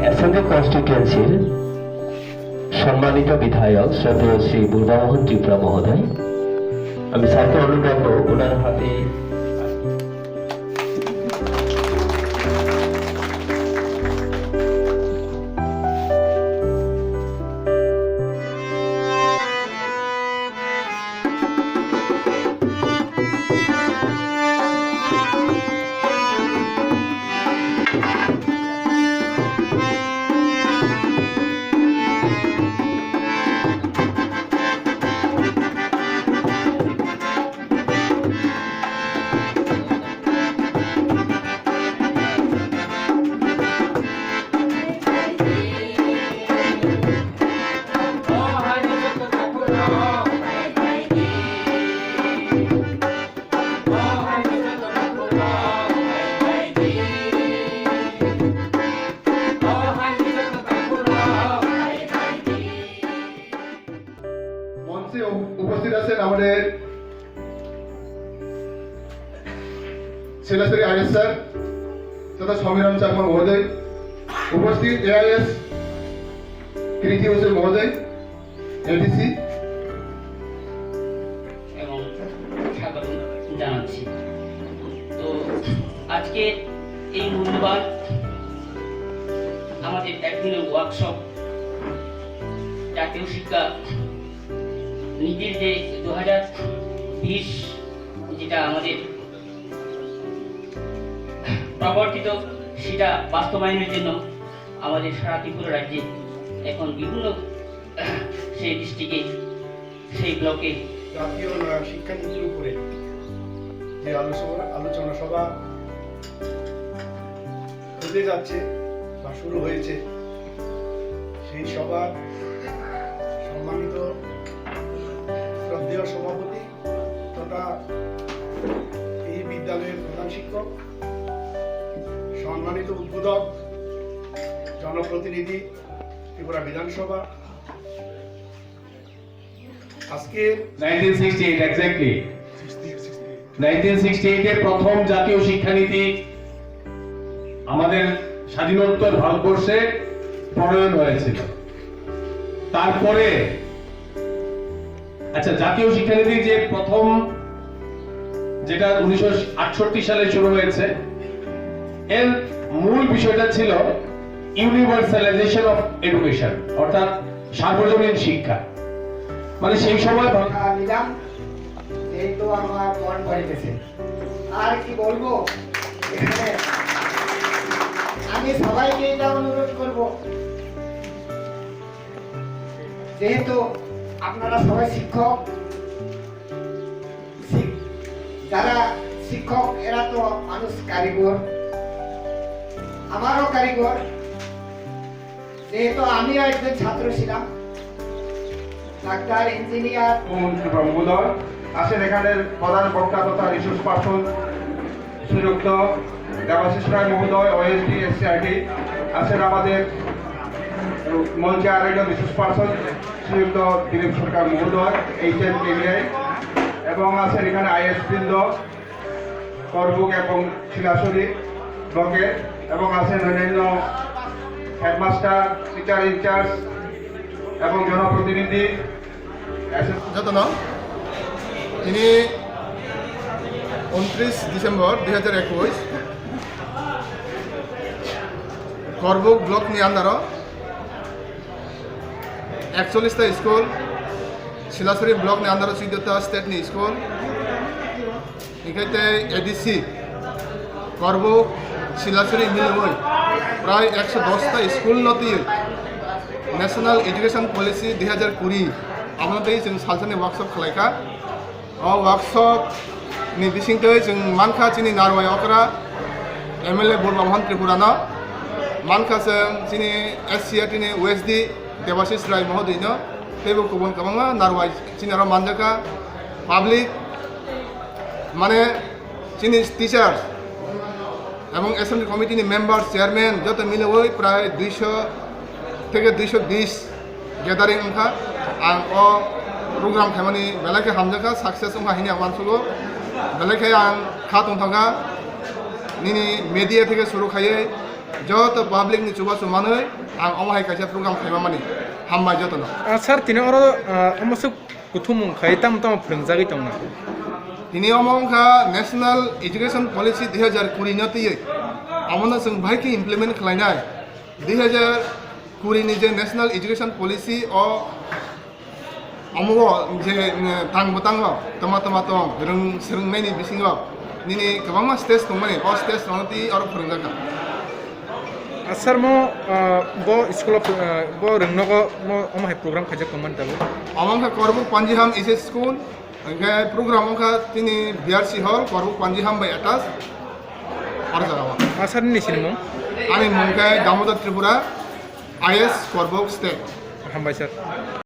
Assembly কনস্টিটুয়েন্সির সম্মানিত বিধায়ক শ্রদ্ধেয় শ্রী বুর্বামোহন ত্রিপুরা মহোদয়, আমি স্যারকে অনুরোধ করবো ওনার হাতে উপস্থিত আছেন আমাদের শিলাশ্রী আইএস স্যার তথা সমীরণ চাকমা মহোদয়, উপস্থিত এআইএস কৃতি হোসেন মহোদয়, এডিসি এবং স্বাগত জানাচ্ছি। তো আজকে এই মূল্যবান আমাদের একদিনের ওয়ার্কশপ জাতীয় শিক্ষা নীতির যে 2020 যেটা আমাদের প্রবর্তিত সেটা বাস্তবায়নের জন্য আমাদের সারা ত্রিপুরা রাজ্যে এখন বিভিন্ন সেই ডিস্ট্রিক্টে সেই ব্লকে জাতীয় শিক্ষানীতির উপরে যে আলোচনা সভা হতে যাচ্ছে বা শুরু হয়েছে, সেই সভার সম্মানিত শ্রদ্ধেয় সভাপতি তথা এই বিদ্যালয়ের প্রধান শিক্ষক, সম্মানিত উদ্বোধক, জনপ্রতিনিধি, ত্রিপুরা বিধানসভা, আজকে 1968 এক্স্যাক্টলি 1968 এর প্রথম জাতীয় শিক্ষানীতি আমাদের স্বাধীনোত্তর ভারতবর্ষে প্রণয়ন হয়েছিল। তারপরে জাতীয় শিক্ষানীতি যে প্রথম যেটা 1968 সালে শুরু হয়েছে, এর মূল বিষয়টা ছিল ইউনিভার্সালাইজেশন অফ এডুকেশন, অর্থাৎ সার্বজনীন শিক্ষা। মানে সেই সময় নিলাম, এই তো আমার মন ভরে গেছে। আর কি বলবো, এখানে আমি সবাইকে এটা অনুরোধ করব, যেহেতু আপনারা সবাই শিক্ষক, যারা শিক্ষক এরা তো মানুষ কারিগর, আমারও কারিগর, যেহেতু আমিও একজন ছাত্র ছিলাম, ডাক্তার, ইঞ্জিনিয়ার। মহোদয় আসেন এখানের প্রধান বক্তা তথা রিসোর্স পার্সন শ্রীযুক্ত দেবাশিস রায় মহোদয়, ওএসডি এসসিআইটি। আছেন আমাদের মঞ্চে আরেকজন রিসোর্স পার্সন শ্রীযুক্ত দিলীপ সরকার মহোদয়, HMKVI, এবং আছেন এখানে আইএস বৃন্দ করবুক এবং শিলাসরি ব্লকে, এবং আছেন অন্যান্য হেডমাস্টার, টিচার ইনচার্জ এবং জনপ্রতিনিধি। যতন তিনি 29 ডিসেম্বর 2021 করবুক ব্লক নি আন্দার 41টা স্কুল, শিলাসরি ব্লক নি আন্দার 14টা স্টেট নি স্কুল, এখানে এডিসি করবুক শিলাসরি মিলবই প্রায় 110টা স্কুল নতি ন্যাশনাল एजुकेशन पॉलिसी 2020 আমাদের जों सानसेनि वार्कशप खालायखा। वार्कशप नि बिसिंथै जों मानखा चिनि नारवाय अकरा MLA बुर्बामोहन त्रिपुरानो मानखा जों चिनि SCRT नि OSD देबाशिस राय महोदयनो तेबो गुबुन गोबां नारवाय चिनारो मानजाखा पाब्लिक माने चिनि टीचार এবং অ্যাসেম্বলি কমিটিনি মেম্বার, চেয়ারম্যান যত মিলে ওই প্রায় 200 থেকে 220 গ্যাদারিং ওंखा आं ओ program खामानि बेलाखे हामजाखा सक्सेस ओंखा हिनि मानसुगो बेलाखे आं खा तंथाखा निनि मीडिया থেকে শুরু খাইয়ে যত public ni chuba sumanoi ang omahai kaisa program khaiba mani hambai jotono Sir, tino oro amasuk kuthumung khai tam phungjagi tongna. tini omongkha national education policy 2020 nyati amona sung bhai ki implement khlainai 2020 ni je national education policy o amugo je tang tama tong rung serungnai ni bisingo nini kabangma stage tongmani o stage ronati aro phungjaka Sir, mo bo school of bo rengnogo mo omahai program khajak tongman tabo. amongkha korbuk panjiham SS school angka program amongkha tini BRC hall korbuk panjiham by attach aro jagawa Sir, ni sinmo ani mongkai Damodar Tripura IS korbuk state hambai sir.